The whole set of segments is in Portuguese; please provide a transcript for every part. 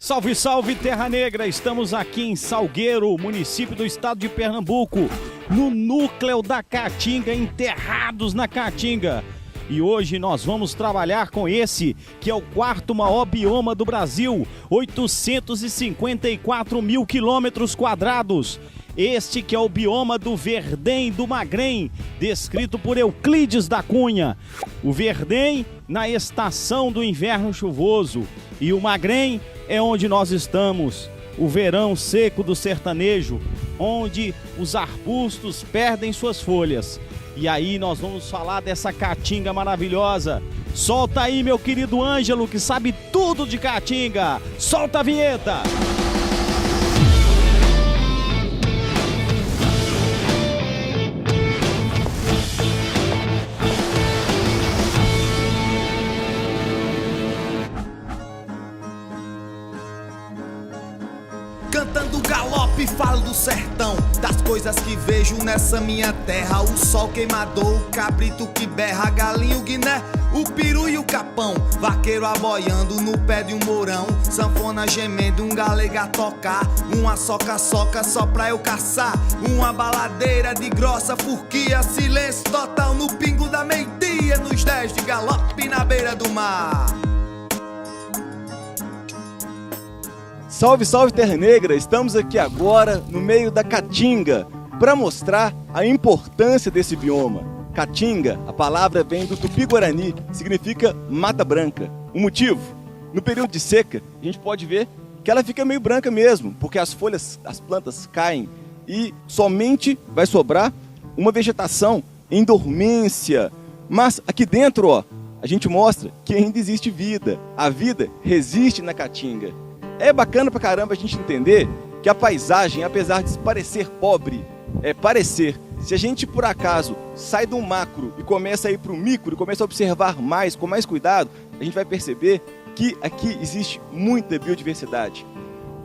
Salve, salve, Terra Negra! Estamos aqui em Salgueiro, município do estado de Pernambuco, no núcleo da Caatinga, enterrados na Caatinga. E hoje nós vamos trabalhar com esse, que é o quarto maior bioma do Brasil, 854 mil quilômetros quadrados. Este que é o bioma do Verdém do Magrém, descrito por Euclides da Cunha. O Verdém na estação do inverno chuvoso e o Magrém é onde nós estamos, o verão seco do sertanejo, onde os arbustos perdem suas folhas. E aí nós vamos falar dessa caatinga maravilhosa. Solta aí, meu querido Ângelo, que sabe tudo de caatinga. Solta a vinheta! Cantando galope, falo do sertão, das coisas que vejo nessa minha terra. O sol queimador, o cabrito que berra, a galinha, o guiné, o peru e o capão. Vaqueiro aboiando no pé de um mourão, sanfona gemendo, um galega a tocar. Uma soca-soca só pra eu caçar, uma baladeira de grossa furquia. Silêncio total no pingo da meio-dia, nos 10 de galope na beira do mar. Salve, salve, Terra Negra! Estamos aqui agora no meio da Caatinga para mostrar a importância desse bioma. Caatinga, a palavra vem do Tupi-Guarani, significa mata branca. O motivo? No período de seca, a gente pode ver que ela fica meio branca mesmo, porque as folhas, as plantas caem e somente vai sobrar uma vegetação em dormência. Mas aqui dentro, ó, a gente mostra que ainda existe vida. A vida resiste na Caatinga. É bacana pra caramba a gente entender que a paisagem, apesar de parecer pobre, se a gente por acaso sai do macro e começa a ir pro micro e começa a observar mais, com mais cuidado, a gente vai perceber que aqui existe muita biodiversidade.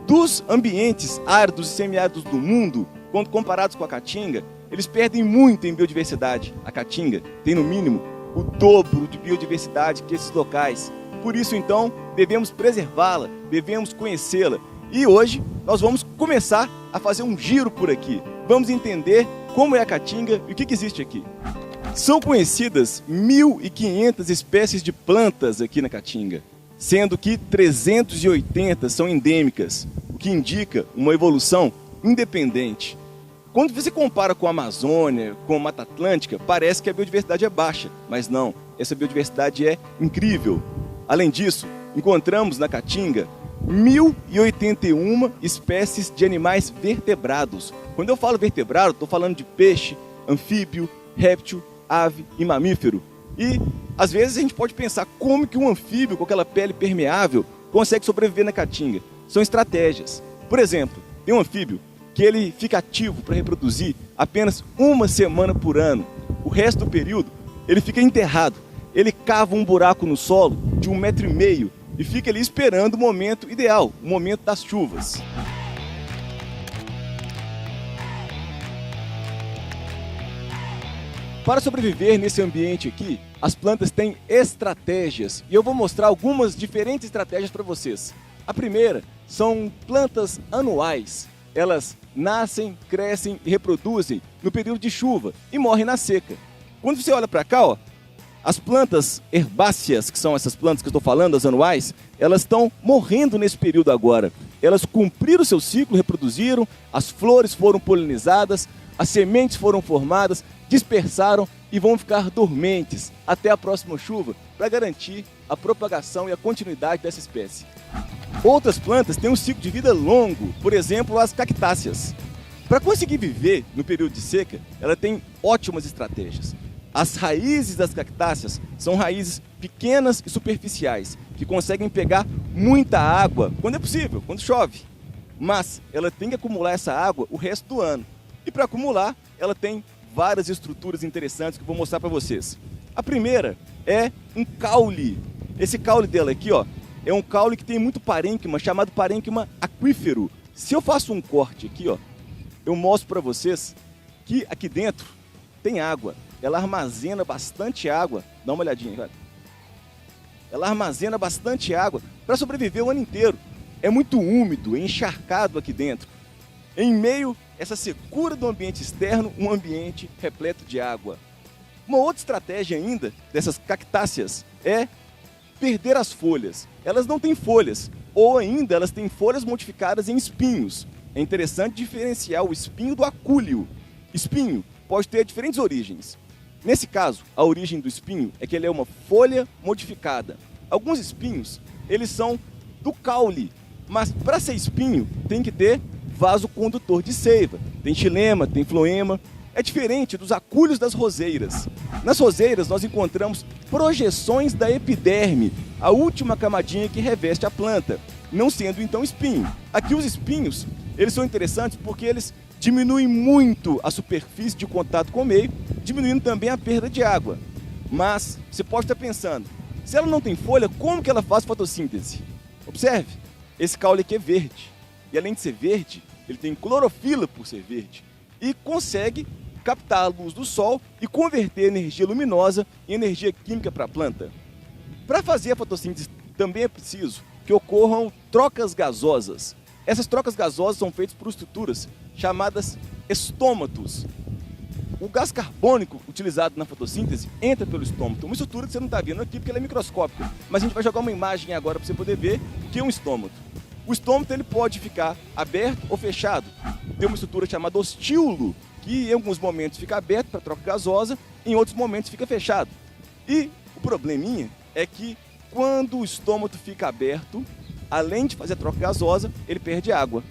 Dos ambientes áridos e semiáridos do mundo, quando comparados com a Caatinga, eles perdem muito em biodiversidade. A Caatinga tem no mínimo o dobro de biodiversidade que esses locais. Por isso, então, devemos preservá-la, devemos conhecê-la. E hoje nós vamos começar a fazer um giro por aqui. Vamos entender como é a Caatinga e o que existe aqui. São conhecidas 1.500 espécies de plantas aqui na Caatinga, sendo que 380 são endêmicas, o que indica uma evolução independente. Quando você compara com a Amazônia, com a Mata Atlântica, parece que a biodiversidade é baixa, mas não, essa biodiversidade é incrível. Além disso, encontramos na Caatinga 1.081 espécies de animais vertebrados. Quando eu falo vertebrado, estou falando de peixe, anfíbio, réptil, ave e mamífero. E, às vezes, a gente pode pensar como que um anfíbio com aquela pele permeável consegue sobreviver na Caatinga. São estratégias. Por exemplo, tem um anfíbio que ele fica ativo para reproduzir apenas uma semana por ano. O resto do período, ele fica enterrado. Ele cava um buraco no solo de 1,5 m e fica ali esperando o momento ideal, o momento das chuvas. Para sobreviver nesse ambiente aqui, as plantas têm estratégias e eu vou mostrar algumas diferentes estratégias para vocês. A primeira são plantas anuais. Elas nascem, crescem e reproduzem no período de chuva e morrem na seca. Quando você olha para cá, ó, as plantas herbáceas, que são essas plantas que eu estou falando, as anuais, elas estão morrendo nesse período agora. Elas cumpriram o seu ciclo, reproduziram, as flores foram polinizadas, as sementes foram formadas, dispersaram e vão ficar dormentes até a próxima chuva para garantir a propagação e a continuidade dessa espécie. Outras plantas têm um ciclo de vida longo, por exemplo, as cactáceas. Para conseguir viver no período de seca, ela tem ótimas estratégias. As raízes das cactáceas são raízes pequenas e superficiais, que conseguem pegar muita água quando é possível, quando chove. Mas ela tem que acumular essa água o resto do ano. E para acumular, ela tem várias estruturas interessantes que eu vou mostrar para vocês. A primeira é um caule. Esse caule dela aqui, ó, é um caule que tem muito parênquima, chamado parênquima aquífero. Se eu faço um corte aqui, ó, eu mostro para vocês que aqui dentro tem água. Ela armazena bastante água. Dá uma olhadinha, cara. Ela armazena bastante água para sobreviver o ano inteiro. é muito úmido, encharcado aqui dentro. Em meio a essa secura do ambiente externo, um ambiente repleto de água. Uma outra estratégia ainda dessas cactáceas é perder as folhas. Elas não têm folhas, ou ainda elas têm folhas modificadas em espinhos. É interessante diferenciar o espinho do acúleo. Espinho pode ter diferentes origens. Nesse caso, a origem do espinho é que ele é uma folha modificada. Alguns espinhos, eles são do caule, mas para ser espinho tem que ter vaso condutor de seiva. Tem xilema, tem floema. É diferente dos acúleos das roseiras. Nas roseiras nós encontramos projeções da epiderme, a última camadinha que reveste a planta, não sendo então espinho. Aqui os espinhos, eles são interessantes porque eles diminuem muito a superfície de contato com o meio, diminuindo também a perda de água. Mas você pode estar pensando, se ela não tem folha, como que ela faz fotossíntese? Observe, esse caule aqui é verde. E além de ser verde, ele tem clorofila por ser verde. E consegue captar a luz do sol e converter energia luminosa em energia química para a planta. Para fazer a fotossíntese também é preciso que ocorram trocas gasosas. Essas trocas gasosas são feitas por estruturas chamadas estômatos. O gás carbônico utilizado na fotossíntese entra pelo estômato. Uma estrutura que você não está vendo aqui porque ela é microscópica, mas a gente vai jogar uma imagem agora para você poder ver o que é um estômato. O estômato ele pode ficar aberto ou fechado. Tem uma estrutura chamada ostíolo, que em alguns momentos fica aberto para troca gasosa, em outros momentos fica fechado. E o probleminha é que quando o estômato fica aberto, além de fazer a troca gasosa, ele perde água.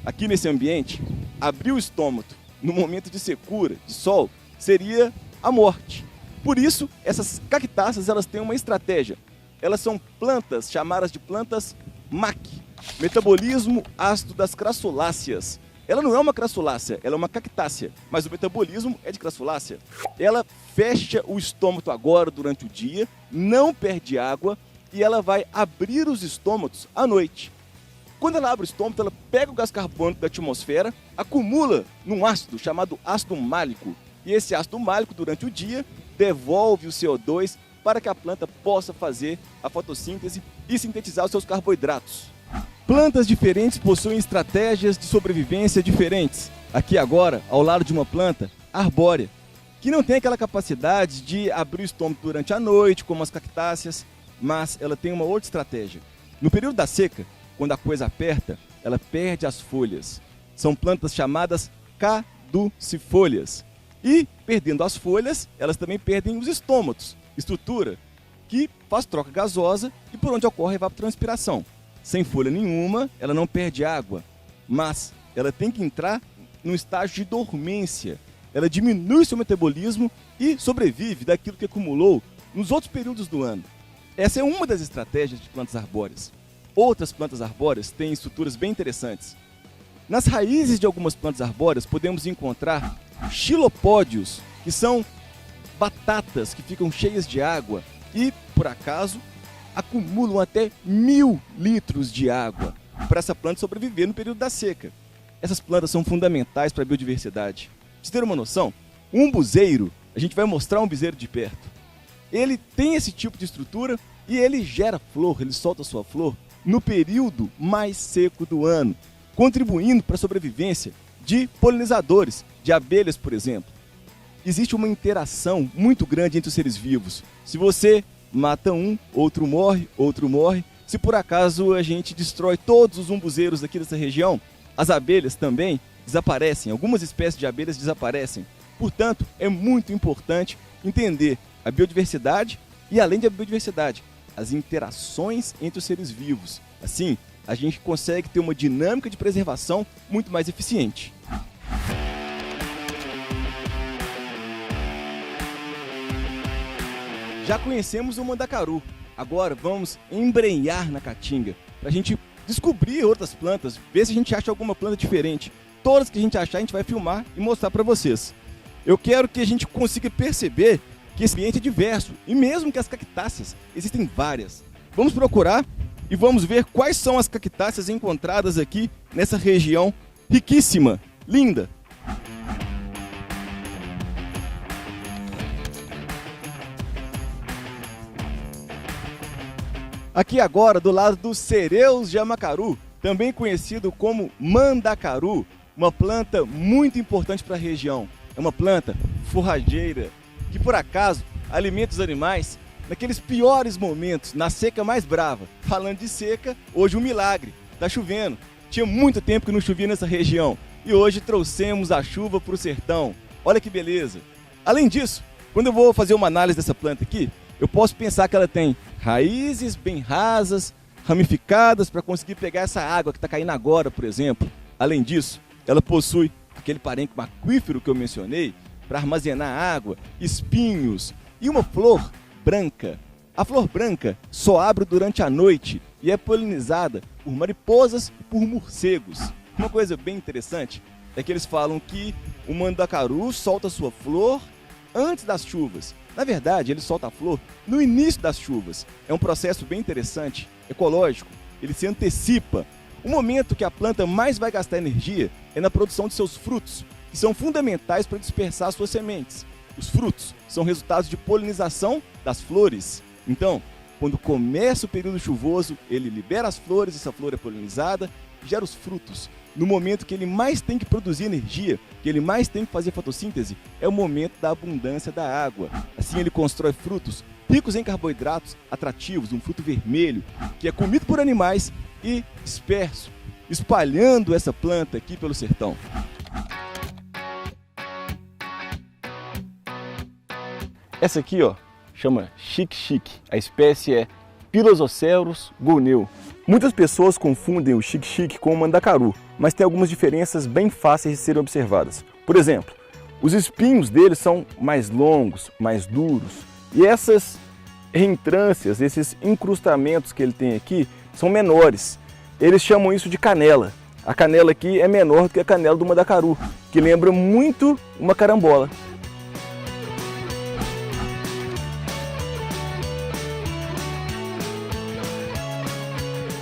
Aqui nesse ambiente, abrir o estômato no momento de secura, de sol, seria a morte. Por isso, essas cactáceas elas têm uma estratégia. Elas são plantas chamadas de plantas MAC, metabolismo ácido das crassuláceas. Ela não é uma crassulácea, ela é uma cactácea, mas o metabolismo é de crassulácea. Ela fecha o estômato agora durante o dia, não perde água e ela vai abrir os estômatos à noite. Quando ela abre o estômago, ela pega o gás carbônico da atmosfera, acumula num ácido chamado ácido málico. E esse ácido málico, durante o dia, devolve o CO2 para que a planta possa fazer a fotossíntese e sintetizar os seus carboidratos. Plantas diferentes possuem estratégias de sobrevivência diferentes. Aqui agora, ao lado de uma planta arbórea, que não tem aquela capacidade de abrir o estômago durante a noite, como as cactáceas, mas ela tem uma outra estratégia. No período da seca, quando a coisa aperta, ela perde as folhas. São plantas chamadas caducifólias. E, perdendo as folhas, elas também perdem os estômatos, estrutura que faz troca gasosa e por onde ocorre a evapotranspiração. Sem folha nenhuma, ela não perde água, mas ela tem que entrar num estágio de dormência. Ela diminui seu metabolismo e sobrevive daquilo que acumulou nos outros períodos do ano. Essa é uma das estratégias de plantas arbóreas. Outras plantas arbóreas têm estruturas bem interessantes. Nas raízes de algumas plantas arbóreas podemos encontrar xilopódios, que são batatas que ficam cheias de água e, por acaso, acumulam até 1000 litros de água para essa planta sobreviver no período da seca. Essas plantas são fundamentais para a biodiversidade. Pra você ter uma noção, um umbuzeiro, a gente vai mostrar um umbuzeiro de perto. Ele tem esse tipo de estrutura e ele gera flor, ele solta sua flor no período mais seco do ano, contribuindo para a sobrevivência de polinizadores, de abelhas, por exemplo. Existe uma interação muito grande entre os seres vivos. Se você mata um, outro morre, outro morre. Se por acaso a gente destrói todos os umbuzeiros aqui dessa região, as abelhas também desaparecem, algumas espécies de abelhas desaparecem. Portanto, é muito importante entender a biodiversidade e, além da biodiversidade, as interações entre os seres vivos. Assim, a gente consegue ter uma dinâmica de preservação muito mais eficiente. Já conhecemos o mandacaru, agora vamos embrenhar na caatinga para a gente descobrir outras plantas, ver se a gente acha alguma planta diferente. Todas que a gente achar, a gente vai filmar e mostrar para vocês. Eu quero que a gente consiga perceber que esse ambiente é diverso, e mesmo que as cactáceas, existem várias. Vamos procurar e vamos ver quais são as cactáceas encontradas aqui nessa região riquíssima, linda. Aqui agora, do lado do Cereus Jamacaru, também conhecido como mandacaru, uma planta muito importante para a região. É uma planta forrageira que, por acaso, alimenta os animais naqueles piores momentos, na seca mais brava. Falando de seca, hoje um milagre, tá chovendo. Tinha muito tempo que não chovia nessa região e hoje trouxemos a chuva para o sertão. Olha que beleza! Além disso, quando eu vou fazer uma análise dessa planta aqui, eu posso pensar que ela tem raízes bem rasas, ramificadas para conseguir pegar essa água que está caindo agora, por exemplo. Além disso, ela possui aquele parênquima aquífero que eu mencionei para armazenar água, espinhos e uma flor branca. A flor branca só abre durante a noite e é polinizada por mariposas e por morcegos. Uma coisa bem interessante é que eles falam que o mandacaru solta sua flor antes das chuvas. Na verdade, ele solta a flor no início das chuvas. É um processo bem interessante, ecológico. Ele se antecipa. O momento que a planta mais vai gastar energia é na produção de seus frutos, que são fundamentais para dispersar suas sementes. Os frutos são resultados de polinização das flores. Então, quando começa o período chuvoso, ele libera as flores, essa flor é polinizada e gera os frutos. No momento que ele mais tem que produzir energia, que ele mais tem que fazer fotossíntese, é o momento da abundância da água. Assim ele constrói frutos ricos em carboidratos atrativos, um fruto vermelho, que é comido por animais e disperso, espalhando essa planta aqui pelo sertão. Essa aqui, ó, chama xique-xique. A espécie é Pilosoceros gooneu. Muitas pessoas confundem o xique-xique com o mandacaru, mas tem algumas diferenças bem fáceis de serem observadas. Por exemplo, os espinhos deles são mais longos, mais duros, e essas reentrâncias, esses incrustamentos que ele tem aqui, são menores. Eles chamam isso de canela. A canela aqui é menor do que a canela do mandacaru, que lembra muito uma carambola.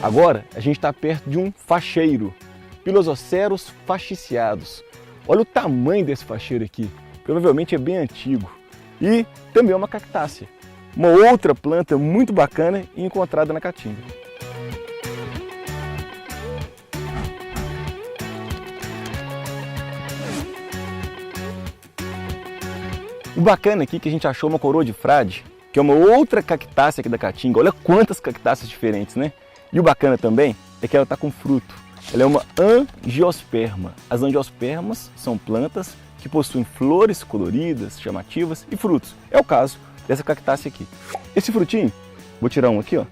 Agora a gente está perto de um facheiro, Pilosoceros fasciciados. Olha o tamanho desse facheiro aqui, provavelmente é bem antigo. E também é uma cactácea, uma outra planta muito bacana e encontrada na Caatinga. O bacana aqui é que a gente achou uma coroa de frade, que é uma outra cactácea aqui da Caatinga. Olha quantas cactáceas diferentes, né? E o bacana também é que ela está com fruto. Ela é uma angiosperma. As angiospermas são plantas que possuem flores coloridas, chamativas e frutos. É o caso dessa cactácea aqui. Esse frutinho, vou tirar um aqui, ó.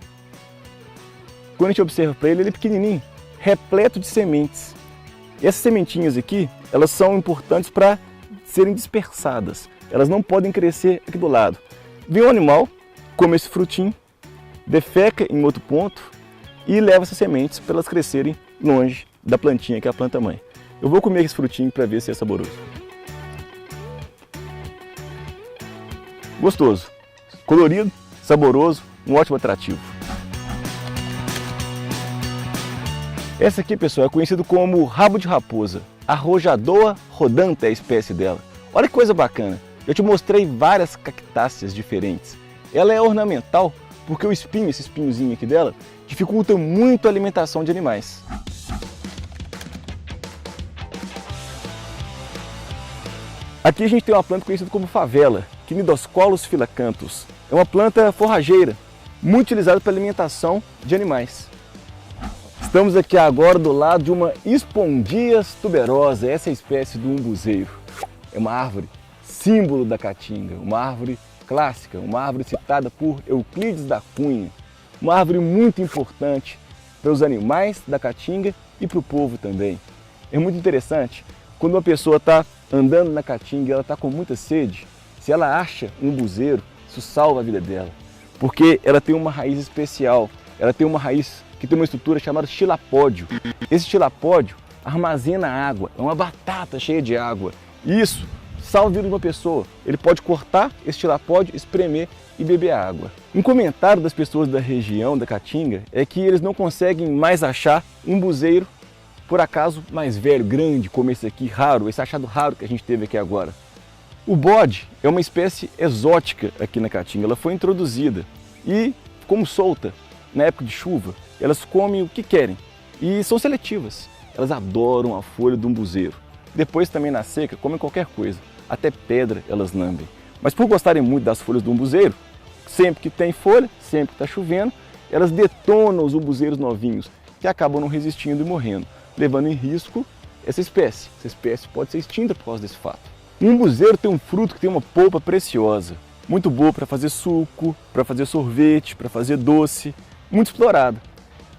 Quando a gente observa para ele, ele é pequenininho, repleto de sementes. E essas sementinhas aqui, elas são importantes para serem dispersadas. Elas não podem crescer aqui do lado. Vem um animal, come esse frutinho, defeca em outro ponto e leva essas sementes para elas crescerem longe da plantinha, que é a planta mãe. Eu vou comer esse frutinho para ver se é saboroso. Gostoso, colorido, saboroso, um ótimo atrativo. Essa aqui, pessoal, é conhecido como rabo de raposa. A Rojadoa rodanta é a espécie dela. Olha que coisa bacana. Eu te mostrei várias cactáceas diferentes. Ela é ornamental porque o espinho, esse espinhozinho aqui dela, dificulta muito a alimentação de animais. Aqui a gente tem uma planta conhecida como favela, Cnidoscolus philacanthus. É uma planta forrageira, muito utilizada para alimentação de animais. Estamos aqui agora do lado de uma Spondias tuberosa, essa é a espécie do umbuzeiro. É uma árvore símbolo da Caatinga, uma árvore clássica, uma árvore citada por Euclides da Cunha, uma árvore muito importante para os animais da Caatinga e para o povo também. É muito interessante, quando uma pessoa está andando na Caatinga e ela está com muita sede, se ela acha um umbuzeiro, isso salva a vida dela, porque ela tem uma raiz especial, ela tem uma raiz que tem uma estrutura chamada xilapódio. Esse xilapódio armazena água, é uma batata cheia de água, e isso salva a vida de uma pessoa. Ele pode cortar esse xilapódio, espremer e beber a água. Um comentário das pessoas da região da Caatinga é que eles não conseguem mais achar um umbuzeiro, por acaso, mais velho, grande, como esse aqui, raro, esse achado raro que a gente teve aqui agora. O bode é uma espécie exótica aqui na Caatinga. Ela foi introduzida e, como solta, na época de chuva, elas comem o que querem. e são seletivas. Elas adoram a folha do umbuzeiro. Depois também na seca comem qualquer coisa, até pedra elas lambem. Mas por gostarem muito das folhas do umbuzeiro, sempre que tem folha, sempre que está chovendo, elas detonam os umbuzeiros novinhos, que acabam não resistindo e morrendo, levando em risco essa espécie. Essa espécie pode ser extinta por causa desse fato. O umbuzeiro tem um fruto que tem uma polpa preciosa, muito boa para fazer suco, para fazer sorvete, para fazer doce, muito explorada.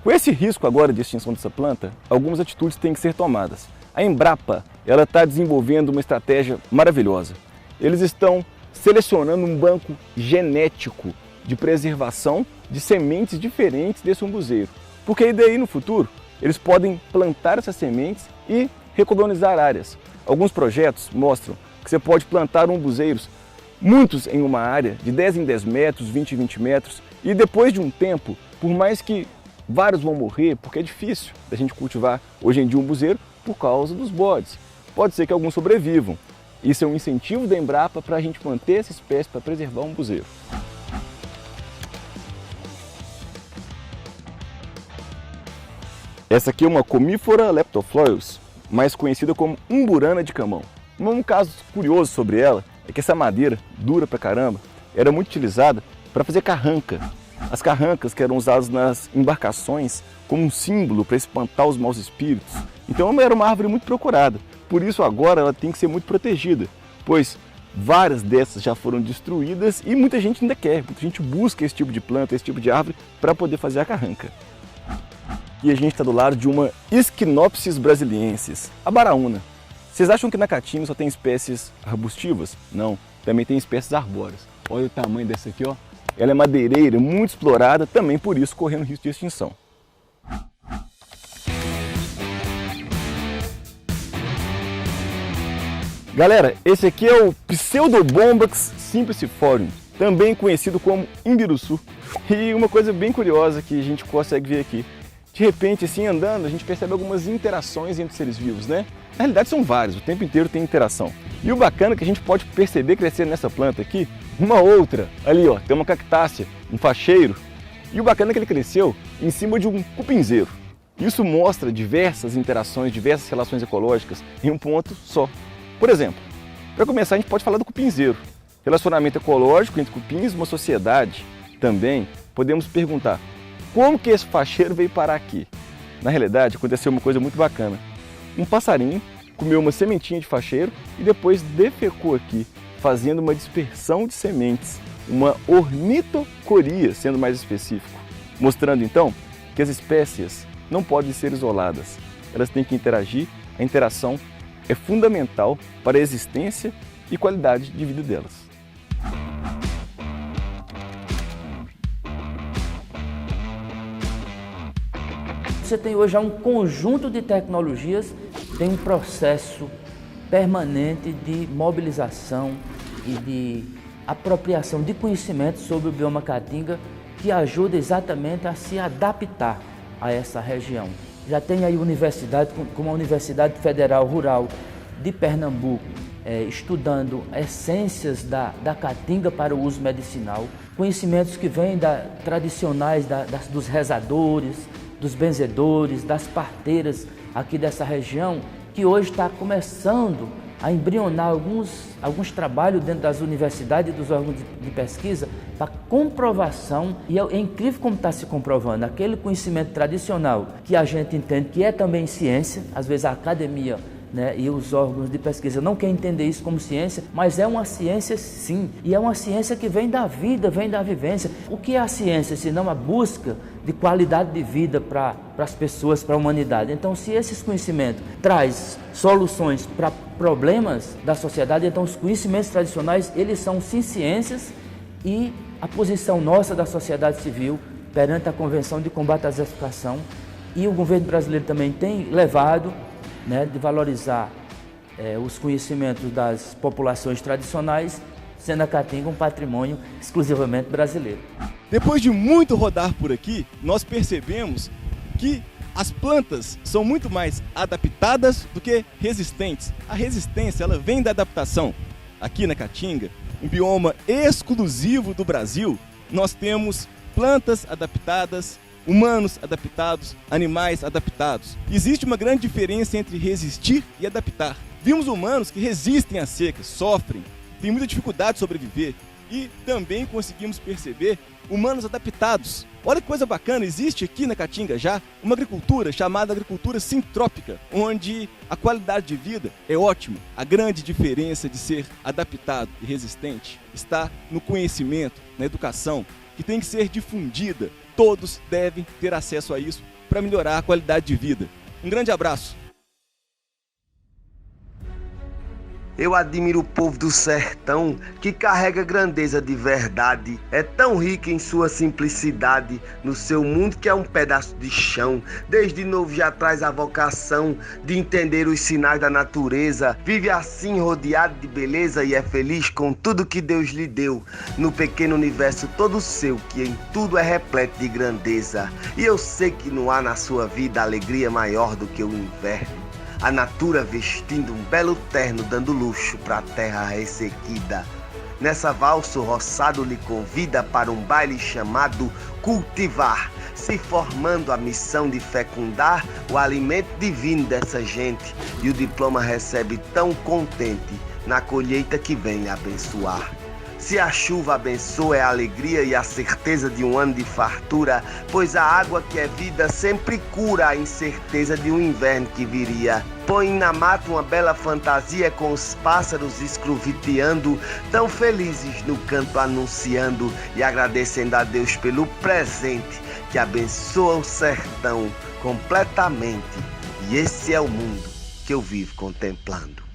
Com esse risco agora de extinção dessa planta, algumas atitudes têm que ser tomadas. A Embrapa está desenvolvendo uma estratégia maravilhosa. Eles estão selecionando um banco genético de preservação de sementes diferentes desse umbuzeiro. Porque daí no futuro eles podem plantar essas sementes e recolonizar áreas. Alguns projetos mostram que você pode plantar umbuzeiros, muitos em uma área de 10 em 10 metros, 20 em 20 metros, e depois de um tempo, por mais que vários vão morrer, porque é difícil da gente cultivar hoje em dia umbuzeiro por causa dos bodes. Pode ser que alguns sobrevivam. Isso é um incentivo da Embrapa para a gente manter essa espécie, para preservar o umbuzeiro. Essa aqui é uma Comífora leptoflorus, mais conhecida como umburana de camão. Um caso curioso sobre ela é que essa madeira, dura pra caramba, era muito utilizada para fazer carranca. As carrancas que eram usadas nas embarcações como um símbolo para espantar os maus espíritos. Então era uma árvore muito procurada. Por isso agora ela tem que ser muito protegida, pois várias dessas já foram destruídas e muita gente ainda quer. Muita gente busca esse tipo de planta, esse tipo de árvore para poder fazer a carranca. E a gente está do lado de uma Schinopsis brasiliensis, a baraúna. Vocês acham que na Caatinga só tem espécies arbustivas? Não, também tem espécies arbóreas. Olha o tamanho dessa aqui, ó. Ela é madeireira, muito explorada, também por isso correndo risco de extinção. Galera, esse aqui é o Pseudobombax simpliciforum, também conhecido como imbiruçu. E uma coisa bem curiosa que a gente consegue ver aqui. De repente, assim, andando, a gente percebe algumas interações entre seres vivos, né? Na realidade são vários, o tempo inteiro tem interação. E o bacana é que a gente pode perceber crescer nessa planta aqui, uma outra, ali ó, tem uma cactácea, um facheiro. E o bacana é que ele cresceu em cima de um cupinzeiro. Isso mostra diversas interações, diversas relações ecológicas em um ponto só. Por exemplo, para começar a gente pode falar do cupinzeiro. Relacionamento ecológico entre cupins e uma sociedade. Também podemos perguntar, como que esse facheiro veio parar aqui? Na realidade, aconteceu uma coisa muito bacana. Um passarinho comeu uma sementinha de facheiro e depois defecou aqui, fazendo uma dispersão de sementes, uma ornitocoria, sendo mais específico, mostrando então que as espécies não podem ser isoladas, elas têm que interagir, a interação é fundamental para a existência e qualidade de vida delas. Você tem hoje um conjunto de tecnologias, tem um processo permanente de mobilização e de apropriação de conhecimento sobre o bioma Caatinga que ajuda exatamente a se adaptar a essa região. Já tem aí universidade, como a Universidade Federal Rural de Pernambuco, estudando essências da Caatinga para o uso medicinal, conhecimentos que vêm tradicionais dos rezadores, dos benzedores, das parteiras aqui dessa região, que hoje está começando a embrionar alguns trabalhos dentro das universidades e dos órgãos de pesquisa para comprovação, e é incrível como está se comprovando, aquele conhecimento tradicional que a gente entende que é também ciência, às vezes a academia, né, e os órgãos de pesquisa não querem entender isso como ciência, mas é uma ciência sim, e é uma ciência que vem da vida, vem da vivência. O que é a ciência, senão a busca de qualidade de vida para as pessoas, para a humanidade? Então, se esses conhecimentos traz soluções para problemas da sociedade, então os conhecimentos tradicionais, eles são sim ciências, e a posição nossa da sociedade civil perante a Convenção de Combate à Desertificação, e o governo brasileiro também tem levado, né, de valorizar os conhecimentos das populações tradicionais, sendo a Caatinga um patrimônio exclusivamente brasileiro. Depois de muito rodar por aqui, nós percebemos que as plantas são muito mais adaptadas do que resistentes. A resistência ela vem da adaptação. Aqui na Caatinga, um bioma exclusivo do Brasil, nós temos plantas adaptadas Humanos adaptados, animais adaptados. Existe uma grande diferença entre resistir e adaptar. Vimos humanos que resistem à seca, sofrem, têm muita dificuldade de sobreviver. E também conseguimos perceber humanos adaptados. Olha que coisa bacana, existe aqui na Caatinga já uma agricultura chamada agricultura sintrópica, onde a qualidade de vida é ótima. A grande diferença de ser adaptado e resistente está no conhecimento, na educação, que tem que ser difundida. Todos devem ter acesso a isso para melhorar a qualidade de vida. Um grande abraço. Eu admiro o povo do sertão que carrega grandeza de verdade. É tão rico em sua simplicidade, no seu mundo que é um pedaço de chão. Desde novo já traz a vocação de entender os sinais da natureza. Vive assim rodeado de beleza e é feliz com tudo que Deus lhe deu. No pequeno universo todo seu, que em tudo é repleto de grandeza. E eu sei que não há na sua vida alegria maior do que o inverno. A natura vestindo um belo terno, dando luxo pra terra ressequida. Nessa valsa o roçado lhe convida para um baile chamado cultivar, se formando a missão de fecundar o alimento divino dessa gente. E o diploma recebe tão contente na colheita que vem lhe abençoar. Se a chuva abençoa é a alegria e a certeza de um ano de fartura, pois a água que é vida sempre cura a incerteza de um inverno que viria. Põe na mata uma bela fantasia com os pássaros escruviteando, tão felizes no canto anunciando e agradecendo a Deus pelo presente que abençoa o sertão completamente. E esse é o mundo que eu vivo contemplando.